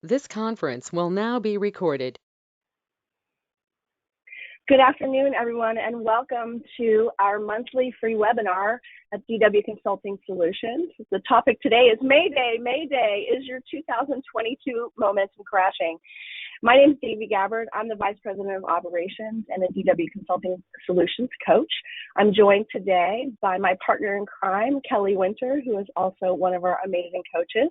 This conference will now be recorded. Good afternoon, everyone, and welcome to our monthly free webinar at DW Consulting Solutions. The topic today is Mayday Mayday, is your 2022 momentum crashing? My name is Davey Gabbard. I'm the Vice President of Operations and a DW Consulting Solutions coach. I'm joined today by my partner in crime, Kelly Winter, who is also one of our amazing coaches.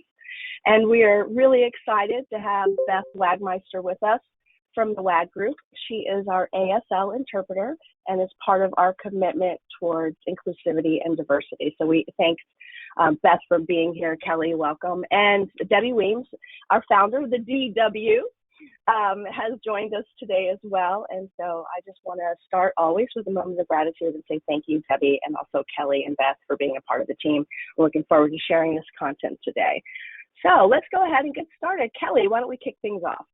And we are really excited to have Beth Wagmeister with us from the WAG group. She is our ASL interpreter and is part of our commitment towards inclusivity and diversity. So we thank Beth for being here. Kelly, welcome. And Debbie Weems, our founder of the DW, has joined us today as well. And so I just want to start always with a moment of gratitude and say thank you, Debbie, and also Kelly and Beth for being a part of the team. We're looking forward to sharing this content today. So let's go ahead and get started. Kelly, why don't we kick things off?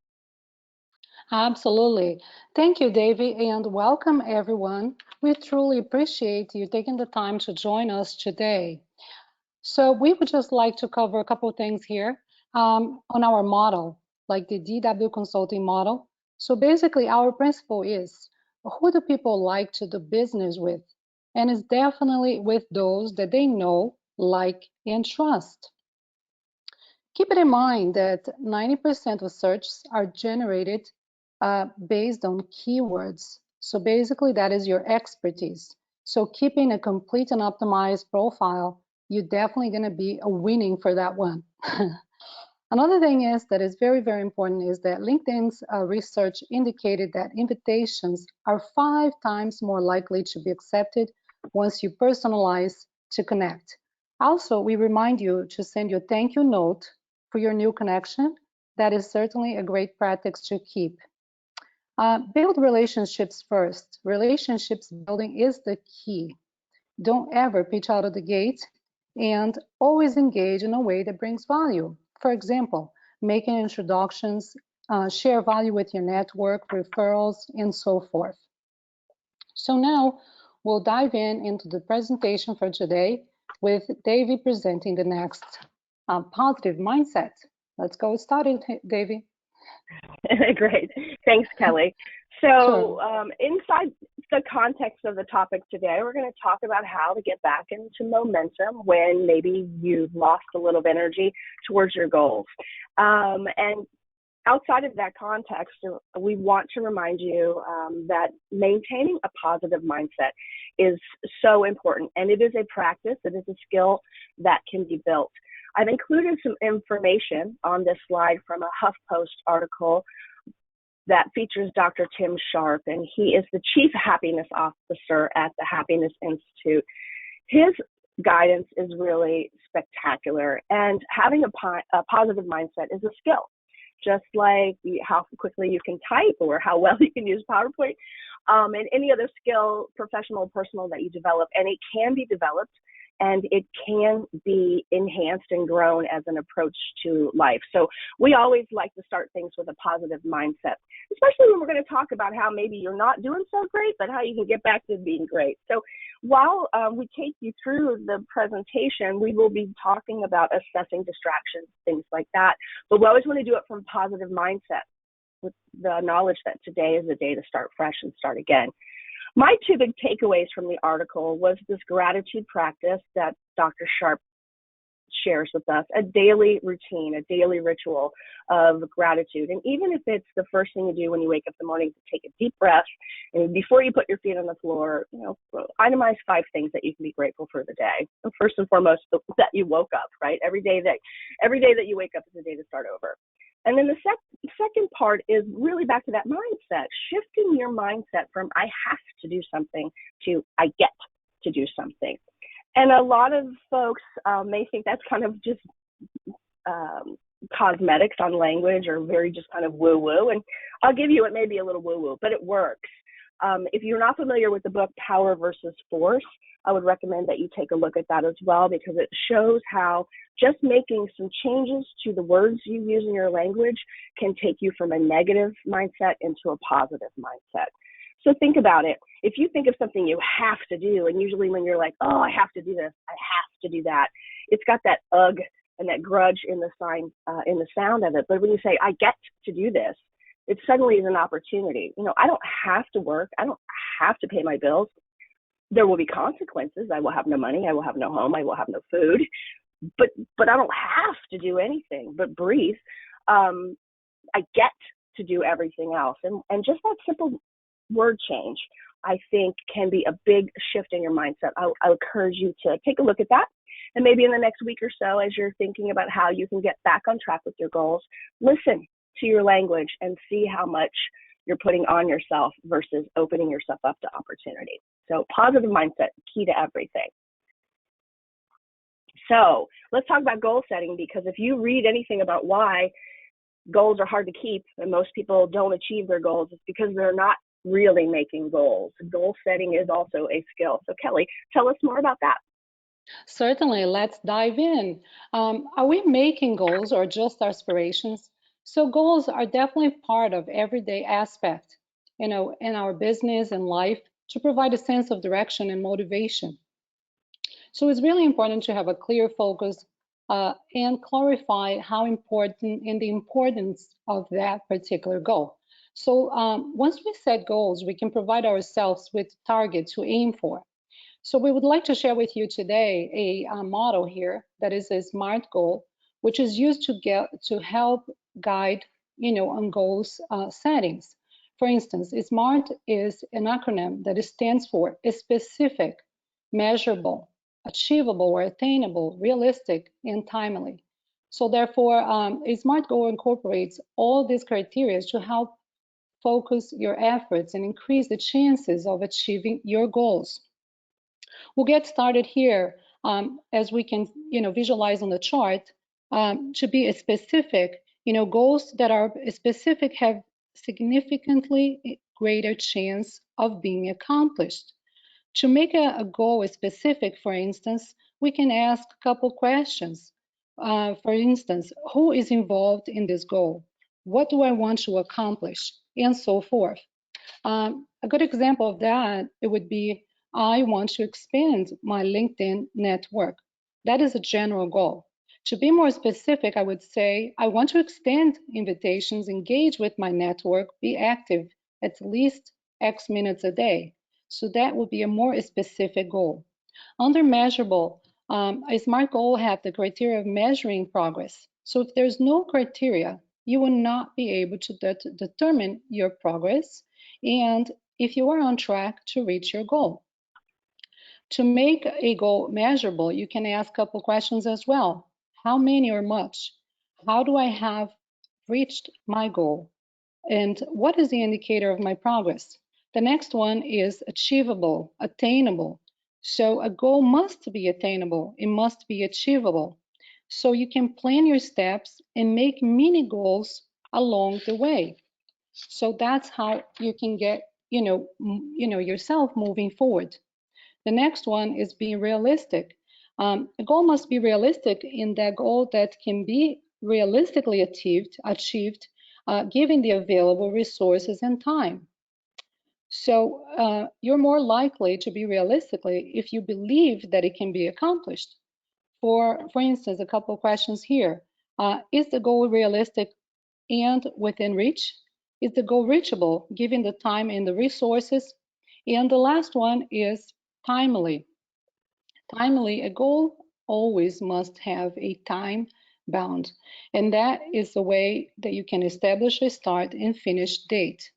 Absolutely. Thank you, Davey, and welcome everyone. We truly appreciate you taking the time to join us today. So we would just like to cover a couple of things here on our model, like the DW consulting model. So basically our principle is, who do people like to do business with? And it's definitely with those that they know, like, and trust. Keep it in mind that 90% of searches are generated based on keywords. So basically that is your expertise. So keeping a complete and optimized profile, you're definitely going to be winning for that one. Another thing is that is very, very important is that LinkedIn's research indicated that invitations are 5 times more likely to be accepted once you personalize to connect. Also, we remind you to send your thank you note for your new connection. That is certainly a great practice to keep. Build relationships first. Relationships building is the key. Don't ever pitch out of the gate and always engage in a way that brings value. For example, making introductions, share value with your network, referrals, and so forth. So now we'll dive into the presentation for today with Davey presenting the next positive mindset. Let's go started, Davey. Great. Thanks, Kelly. So inside the context of the topic today, we're going to talk about how to get back into momentum when maybe you've lost a little of energy towards your goals. And outside of that context, we want to remind you that maintaining a positive mindset is so important. And it is a practice, it is a skill that can be built. I've included some information on this slide from a HuffPost article that features Dr. Tim Sharp, and he is the Chief Happiness Officer at the Happiness Institute. His guidance is really spectacular, and having a positive mindset is a skill, just like how quickly you can type or how well you can use PowerPoint, and any other skill, professional or personal, that you develop, and it can be developed. And it can be enhanced and grown as an approach to life. So we always like to start things with a positive mindset, especially when we're going to talk about how maybe you're not doing so great, but how you can get back to being great. So while we take you through the presentation, we will be talking about assessing distractions, things like that. But we always want to do it from a positive mindset with the knowledge that today is the day to start fresh and start again. My 2 big takeaways from the article was this gratitude practice that Dr. Sharp shares with us, a daily routine, a daily ritual of gratitude. And even if it's the first thing you do when you wake up in the morning, to take a deep breath, and before you put your feet on the floor, itemize 5 things that you can be grateful for the day. And first and foremost, that you woke up, right? Every day that you wake up is a day to start over. And then the second part is really back to that mindset, shifting your mindset from I have to do something to I get to do something. And a lot of folks may think that's kind of just cosmetics on language, or very just kind of woo-woo. And I'll give you, it may be a little woo-woo, but it works. If you're not familiar with the book Power versus Force, I would recommend that you take a look at that as well, because it shows how just making some changes to the words you use in your language can take you from a negative mindset into a positive mindset. So think about it. If you think of something you have to do, and usually when you're like, oh, I have to do this, I have to do that, it's got that ugh and that grudge in the sound of it. But when you say, I get to do this, it suddenly is an opportunity. You know, I don't have to work. I don't have to pay my bills. There will be consequences. I will have no money. I will have no home. I will have no food. But I don't have to do anything but breathe. I get to do everything else. And just that simple word change, I think, can be a big shift in your mindset. I'll encourage you to take a look at that. And maybe in the next week or so, as you're thinking about how you can get back on track with your goals, listen to your language and see how much you're putting on yourself versus opening yourself up to opportunity. So positive mindset, key to everything. So let's talk about goal setting, because if you read anything about why goals are hard to keep and most people don't achieve their goals, it's because they're not really making goals. Goal setting is also a skill. So Kelly, tell us more about that. Certainly, let's dive in. Are we making goals or just aspirations? So goals are definitely part of everyday aspect, you know, in our business and life to provide a sense of direction and motivation. So it's really important to have a clear focus and clarify how important and the importance of that particular goal. So once we set goals, we can provide ourselves with targets to aim for. So we would like to share with you today a model here that is a SMART goal, which is used to help guide, you know, on goals settings. For instance, SMART is an acronym that stands for specific, measurable, achievable or attainable, realistic, and timely. So therefore, a SMART goal incorporates all these criteria to help focus your efforts and increase the chances of achieving your goals. We'll get started here as we can, you know, visualize on the chart. To be specific, you know, goals that are specific have significantly greater chance of being accomplished. To make a goal specific, for instance, we can ask a couple questions. For instance, who is involved in this goal? What do I want to accomplish? And so forth. A good example of that, it would be, I want to expand my LinkedIn network. That is a general goal. To be more specific, I would say, I want to extend invitations, engage with my network, be active at least X minutes a day. So that would be a more specific goal. Under measurable, a SMART goal have the criteria of measuring progress. So if there's no criteria, you will not be able to determine your progress and if you are on track to reach your goal. To make a goal measurable, you can ask a couple questions as well. How many or much? How do I have reached my goal? And what is the indicator of my progress? The next one is achievable, attainable. So a goal must be attainable, it must be achievable. So you can plan your steps and make mini goals along the way. So that's how you can get, yourself moving forward. The next one is being realistic. A goal must be realistic in that goal that can be realistically achieved given the available resources and time. So you're more likely to be realistically if you believe that it can be accomplished. For instance, a couple of questions here. Is the goal realistic and within reach? Is the goal reachable given the time and the resources? And the last one is timely. Timely, a goal always must have a time bound, and that is the way that you can establish a start and finish date.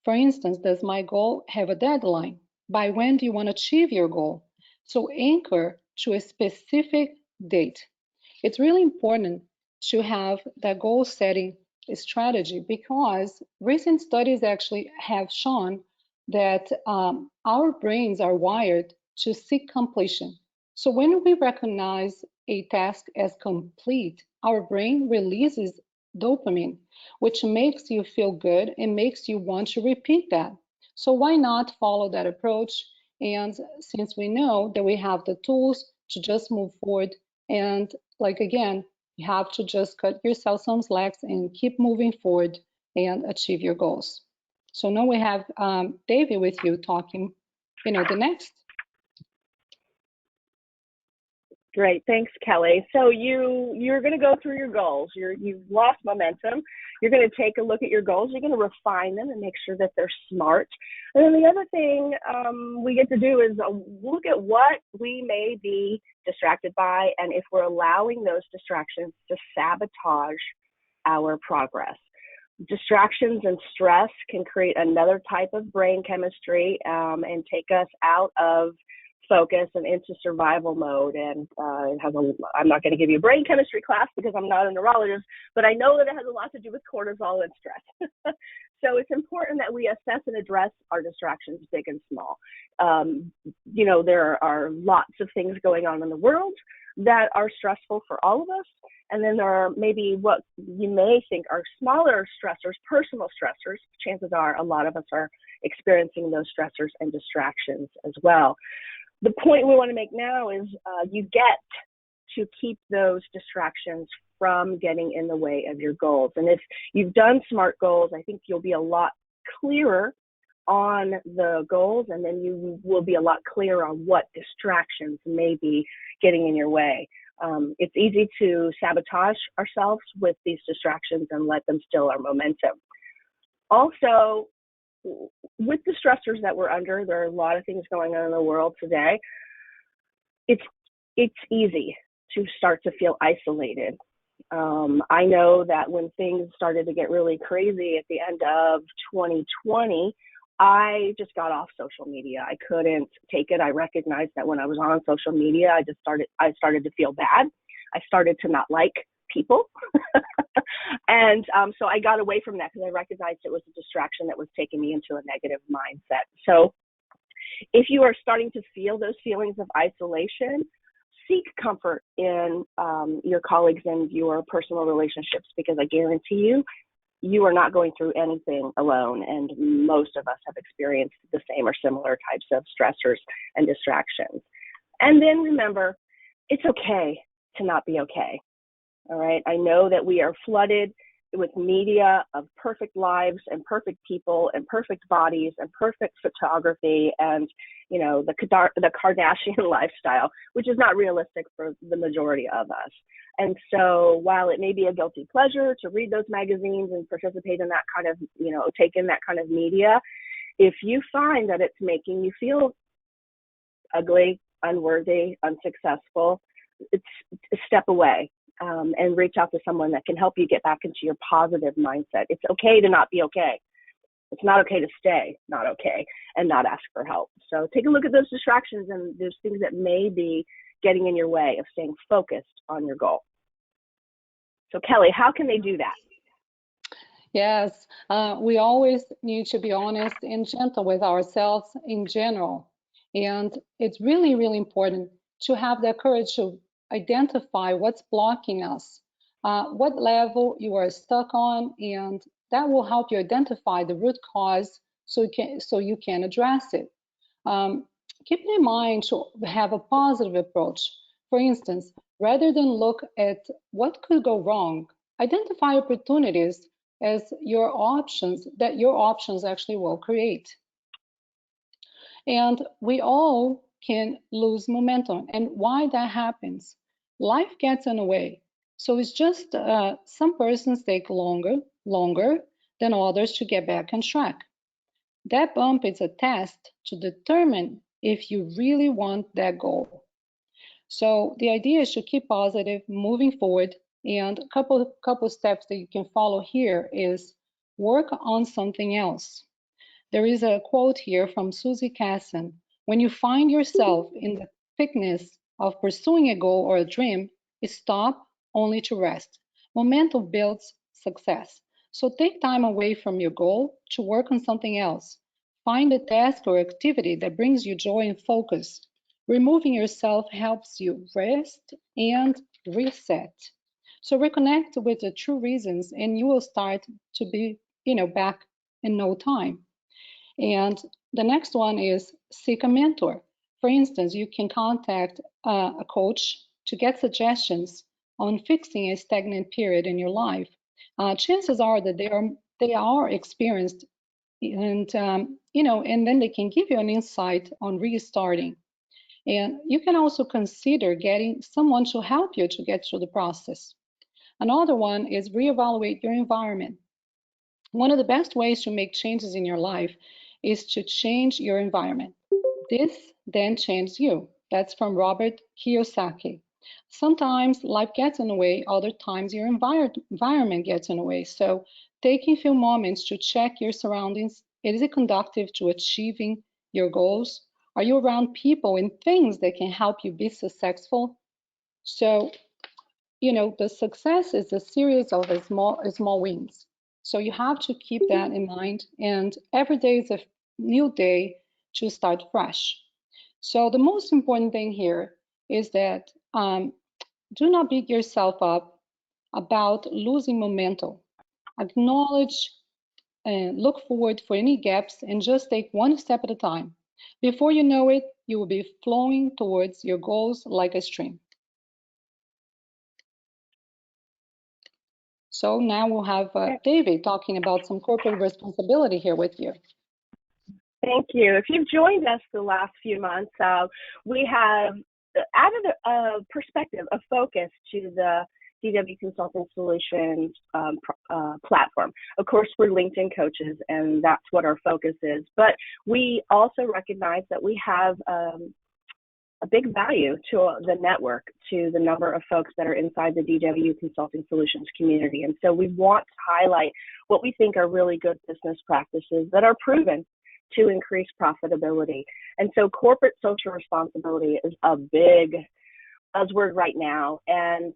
For instance, does my goal have a deadline? By when do you want to achieve your goal? So anchor to a specific date. It's really important to have that goal setting strategy because recent studies actually have shown that our brains are wired to seek completion. So when we recognize a task as complete, our brain releases dopamine, which makes you feel good and makes you want to repeat that. So why not follow that approach? And since we know that we have the tools to just move forward and like again, you have to just cut yourself some slacks and keep moving forward and achieve your goals. So now we have David with you talking, the next. Great, thanks, Kelly. So you're going to go through your goals. You've lost momentum. You're going to take a look at your goals. You're going to refine them and make sure that they're smart. And then the other thing we get to do is look at what we may be distracted by, and if we're allowing those distractions to sabotage our progress. Distractions and stress can create another type of brain chemistry and take us out of focus and into survival mode. And I'm not going to give you a brain chemistry class because I'm not a neurologist, but I know that it has a lot to do with cortisol and stress. So it's important that we assess and address our distractions, big and small. There are lots of things going on in the world that are stressful for all of us. And then there are maybe what you may think are smaller stressors, personal stressors. Chances are a lot of us are experiencing those stressors and distractions as well. The point we want to make now is you get to keep those distractions from getting in the way of your goals. And if you've done SMART goals, I think you'll be a lot clearer on the goals, and then you will be a lot clearer on what distractions may be getting in your way. It's easy to sabotage ourselves with these distractions and let them steal our momentum. Also, with the stressors that we're under, there are a lot of things going on in the world today. It's easy to start to feel isolated. I know that when things started to get really crazy at the end of 2020, I just got off social media. I couldn't take it. I recognized that when I was on social media, I started to feel bad. I started to not like people. And so I got away from that because I recognized it was a distraction that was taking me into a negative mindset. So if you are starting to feel those feelings of isolation, seek comfort in your colleagues and your personal relationships, because I guarantee you, you are not going through anything alone, and most of us have experienced the same or similar types of stressors and distractions. And then remember, it's okay to not be okay. All right. I know that we are flooded with media of perfect lives and perfect people and perfect bodies and perfect photography and, the Kardashian lifestyle, which is not realistic for the majority of us. And so while it may be a guilty pleasure to read those magazines and participate in that kind of, take in that kind of media, if you find that it's making you feel ugly, unworthy, unsuccessful, it's a step away. And reach out to someone that can help you get back into your positive mindset. It's okay to not be okay. It's not okay to stay not okay and not ask for help. So take a look at those distractions and those things that may be getting in your way of staying focused on your goal. So Kelly, how can they do that? Yes, we always need to be honest and gentle with ourselves in general. And it's really, really important to have that courage to identify what's blocking us, what level you are stuck on, and that will help you identify the root cause so you can address it. Keeping in mind to have a positive approach. For instance, rather than look at what could go wrong, identify opportunities as your options that your options actually will create. And we all can lose momentum. And why that happens? Life gets in the way. So it's just some persons take longer than others to get back on track. That bump is a test to determine if you really want that goal. So the idea is to keep positive, moving forward, and a couple steps that you can follow here is work on something else. There is a quote here from Susie Casson. When you find yourself in the thickness of pursuing a goal or a dream, stop only to rest. Momentum builds success. So take time away from your goal to work on something else. Find a task or activity that brings you joy and focus. Removing yourself helps you rest and reset. So reconnect with the true reasons and you will start to be, back in no time. And the next one is seek a mentor. For instance, you can contact a coach to get suggestions on fixing a stagnant period in your life. Chances are that they are experienced, and and then they can give you an insight on restarting. And you can also consider getting someone to help you to get through the process. Another one is reevaluate your environment. One of the best ways to make changes in your life is to change your environment. This then changes you. That's from Robert Kiyosaki. Sometimes life gets in the way, other times your environment gets in the way. So taking a few moments to check your surroundings, is it conducive to achieving your goals? Are you around people and things that can help you be successful? So the success is a series of small wins. So you have to keep that in mind. And every day is a new day to start fresh. So the most important thing here is that do not beat yourself up about losing momentum. Acknowledge and look forward for any gaps and just take one step at a time. Before you know it, you will be flowing towards your goals like a stream. So now we'll have David talking about some corporate responsibility here with you. Thank you. If you've joined us the last few months, we have added a perspective, a focus to the DW Consulting Solutions platform. Of course, we're LinkedIn coaches, and that's what our focus is. But we also recognize that we have a big value to the network, to the number of folks that are inside the DW Consulting Solutions community. And so we want to highlight what we think are really good business practices that are proven to increase profitability. And so corporate social responsibility is a big buzzword right now. And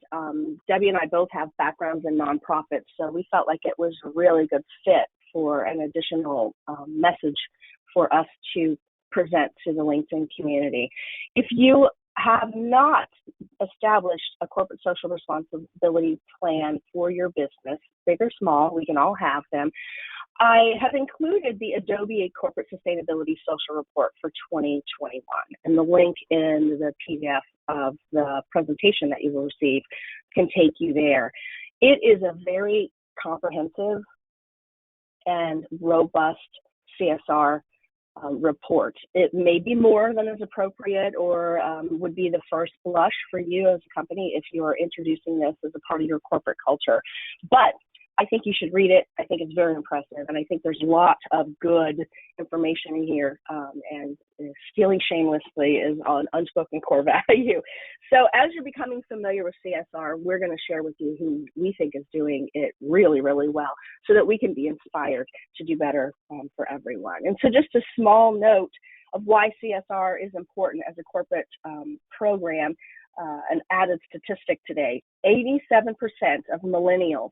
Debbie and I both have backgrounds in nonprofits, so we felt like it was a really good fit for an additional message for us to present to the LinkedIn community. If you have not established a corporate social responsibility plan for your business, big or small, we can all have them, I have included the Adobe Corporate Sustainability Social Report for 2021, and the link in the PDF of the presentation that you will receive can take you there. It is a very comprehensive and robust CSR report. It may be more than is appropriate or would be the first blush for you as a company if you are introducing this as a part of your corporate culture. But I think you should read it. I think it's very impressive, and I think there's a lot of good information in here, and stealing shamelessly is an unspoken core value. So as you're becoming familiar with CSR, we're going to share with you who we think is doing it really, really well so that we can be inspired to do better for everyone. And so just a small note of why CSR is important as a corporate program, an added statistic today, 87% of millennials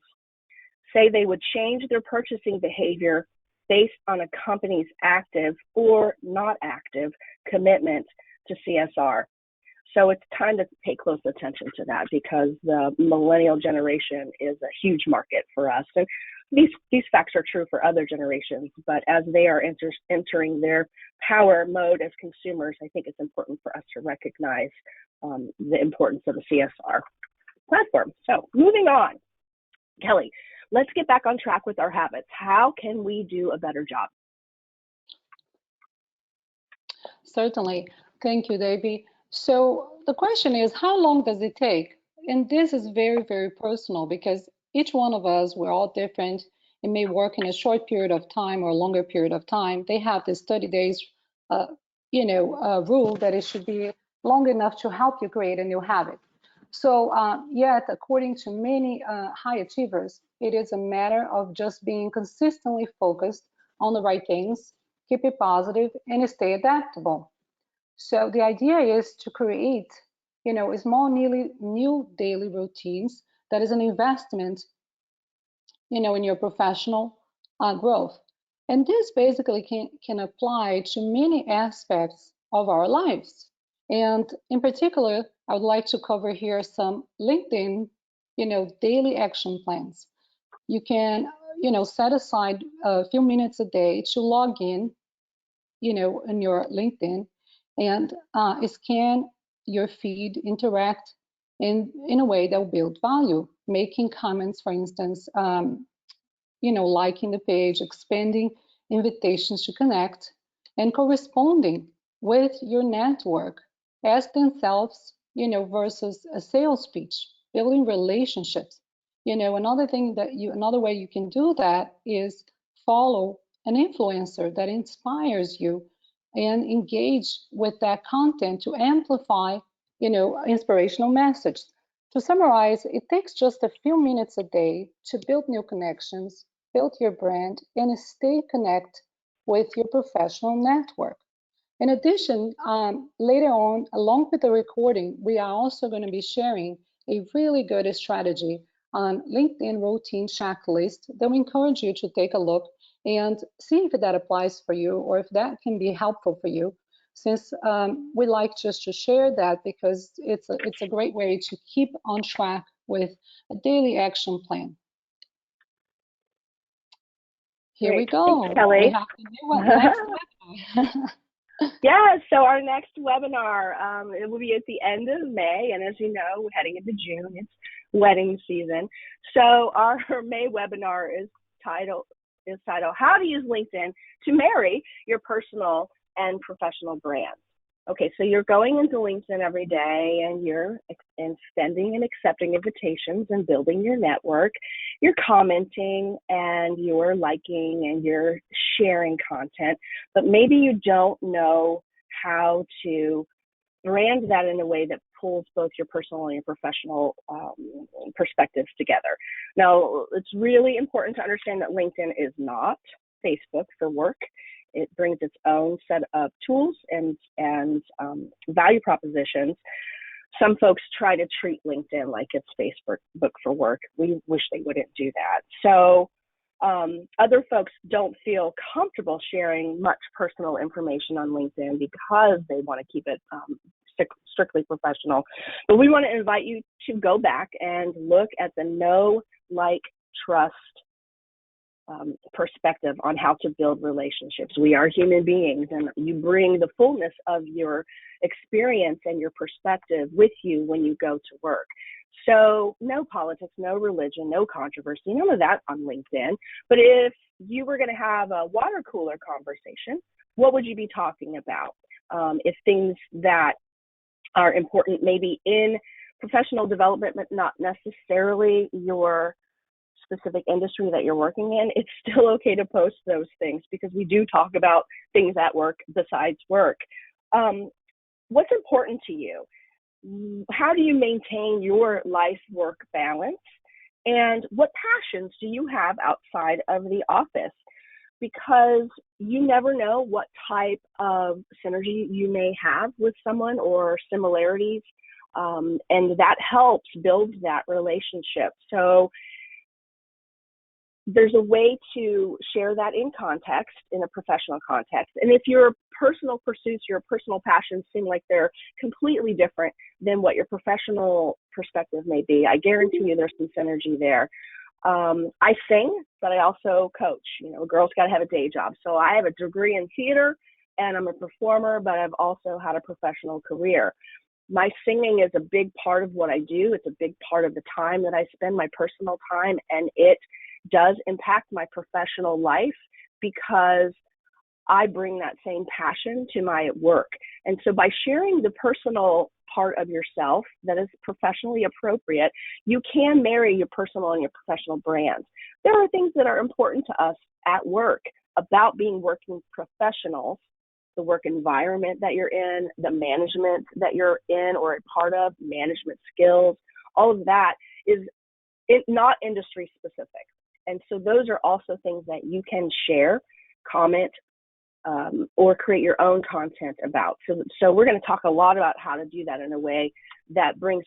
say they would change their purchasing behavior based on a company's active or not active commitment to CSR. So it's time to pay close attention to that because the millennial generation is a huge market for us. And these facts are true for other generations, but as they are entering their power mode as consumers, I think it's important for us to recognize the importance of the CSR platform. So moving on, Kelly, let's get back on track with our habits. How can we do a better job? Certainly. Thank you, Davey. So the question is, how long does it take? And this is very, very personal because each one of us, we're all different. It may work in a short period of time or a longer period of time. They have this 30 days, rule that it should be long enough to help you create a new habit. So yet, according to many high achievers, it is a matter of just being consistently focused on the right things, keep it positive, and stay adaptable. So the idea is to create, small new daily routines that is an investment, in your professional growth. And this basically can apply to many aspects of our lives. And in particular, I would like to cover here some LinkedIn, daily action plans. You can, set aside a few minutes a day to log in, in your LinkedIn and scan your feed, interact in a way that will build value, making comments, for instance, liking the page, expanding invitations to connect, and corresponding with your network ask themselves, versus a sales speech, building relationships. Another way you can do that is follow an influencer that inspires you and engage with that content to amplify, inspirational message. To summarize, it takes just a few minutes a day to build new connections, build your brand, and stay connected with your professional network. In addition, later on, along with the recording, we are also going to be sharing a really good strategy on LinkedIn routine checklist that we encourage you to take a look and see if that applies for you or if that can be helpful for you. Since we like just to share that because it's a great way to keep on track with a daily action plan. Here we Great. go. Thanks, Kelly. We have the new next webinar. Yeah, so our next webinar, it will be at the end of May, and as you know, we're heading into June, it's wedding season. So our May webinar is titled How to Use LinkedIn to Marry Your Personal and Professional Brands. Okay, so you're going into LinkedIn every day and you're extending and accepting invitations and building your network. You're commenting and you're liking and you're sharing content, but maybe you don't know how to brand that in a way that pulls both your personal and your professional perspectives together. Now, it's really important to understand that LinkedIn is not Facebook for work. It brings its own set of tools and value propositions. Some folks try to treat LinkedIn like it's Facebook for work. We wish they wouldn't do that. So other folks don't feel comfortable sharing much personal information on LinkedIn because they want to keep it strictly professional. But we want to invite you to go back and look at the know, like, trust perspective on how to build relationships. We are human beings, and you bring the fullness of your experience and your perspective with you when you go to work. So no politics, no religion, no controversy, none of that on LinkedIn. But if you were going to have a water cooler conversation, what would you be talking about? If things that are important maybe in professional development, but not necessarily your specific industry that you're working in, it's still okay to post those things because we do talk about things at work besides work. What's important to you? How do you maintain your life-work balance? And what passions do you have outside of the office? Because you never know what type of synergy you may have with someone or similarities, and that helps build that relationship. So there's a way to share that in context, in a professional context. And if your personal pursuits, your personal passions seem like they're completely different than what your professional perspective may be, I guarantee you there's some synergy there. I sing, but I also coach. A girl's got to have a day job. So I have a degree in theater and I'm a performer, but I've also had a professional career. My singing is a big part of what I do. It's a big part of the time that I spend, my personal time, and it does impact my professional life because I bring that same passion to my work. And so by sharing the personal part of yourself that is professionally appropriate, you can marry your personal and your professional brands. There are things that are important to us at work about being working professionals, the work environment that you're in, the management that you're in or a part of, management skills, all of that is not industry specific. And so those are also things that you can share, comment, or create your own content about. So we're going to talk a lot about how to do that in a way that brings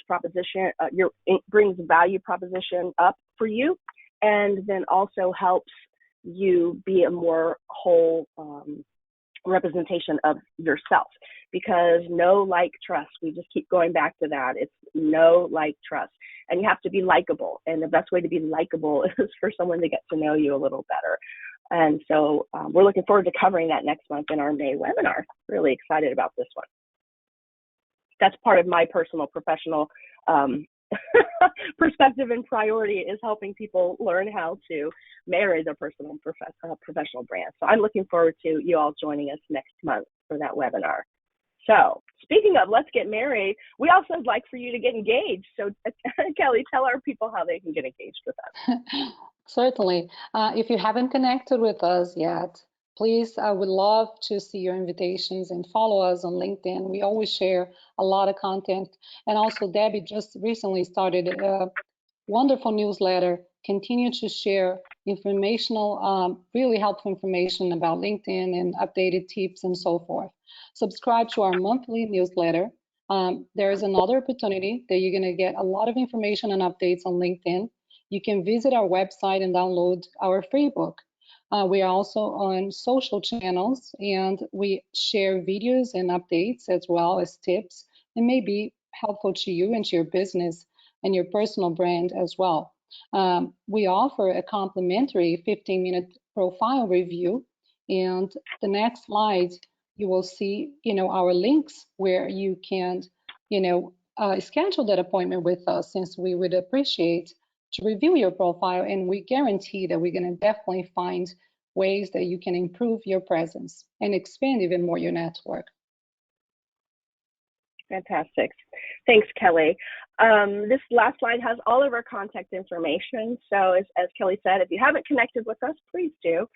brings value proposition up for you, and then also helps you be a more whole representation of yourself. Because know, like, trust. We just keep going back to that. It's know, like, trust. And you have to be likable. And the best way to be likable is for someone to get to know you a little better. And so we're looking forward to covering that next month in our May webinar. Really excited about this one. That's part of my personal professional perspective and priority, is helping people learn how to marry their personal and professional brand. So I'm looking forward to you all joining us next month for that webinar. So speaking of let's get married, we also would like for you to get engaged. So Kelly, tell our people how they can get engaged with us. Certainly. If you haven't connected with us yet, please, I would love to see your invitations and follow us on LinkedIn. We always share a lot of content. And also, Debbie just recently started a wonderful newsletter. Continue to share informational, really helpful information about LinkedIn and updated tips and so forth. Subscribe to our monthly newsletter. There is another opportunity that you're going to get a lot of information and updates on LinkedIn. You can visit our website and download our free book. We are also on social channels, and we share videos and updates as well as tips, and may be helpful to you and to your business and your personal brand as well. We offer a complimentary 15-minute profile review, and the next slide you will see, our links where you can, schedule that appointment with us, since we would appreciate to review your profile, and we guarantee that we're going to definitely find ways that you can improve your presence and expand even more your network. Fantastic. Thanks, Kelly. This last slide has all of our contact information. So as Kelly said, if you haven't connected with us, please do.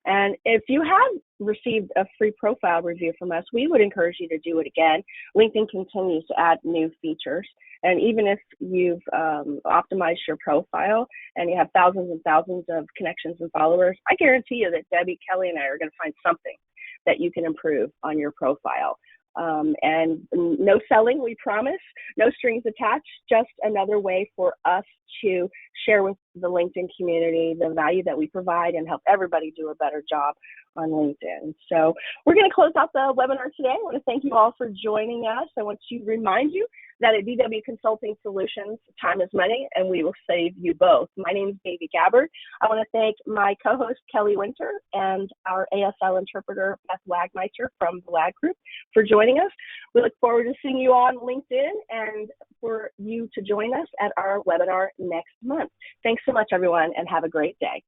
And if you have received a free profile review from us, we would encourage you to do it again. LinkedIn continues to add new features. And even if you've optimized your profile and you have thousands and thousands of connections and followers, I guarantee you that Debbie, Kelly, and I are going to find something that you can improve on your profile. And no selling, we promise, no strings attached, just another way for us to share with the LinkedIn community the value that we provide and help everybody do a better job on LinkedIn. So we're going to close out the webinar today. I want to thank you all for joining us. I want to remind you that at DW Consulting Solutions, time is money, and we will save you both. My name is Davy Gabbard. I want to thank my co-host, Kelly Winter, and our ASL interpreter, Beth Wagmeister from the WAG Group for joining us. We look forward to seeing you on LinkedIn and for you to join us at our webinar next month. Thanks so much, everyone, and have a great day.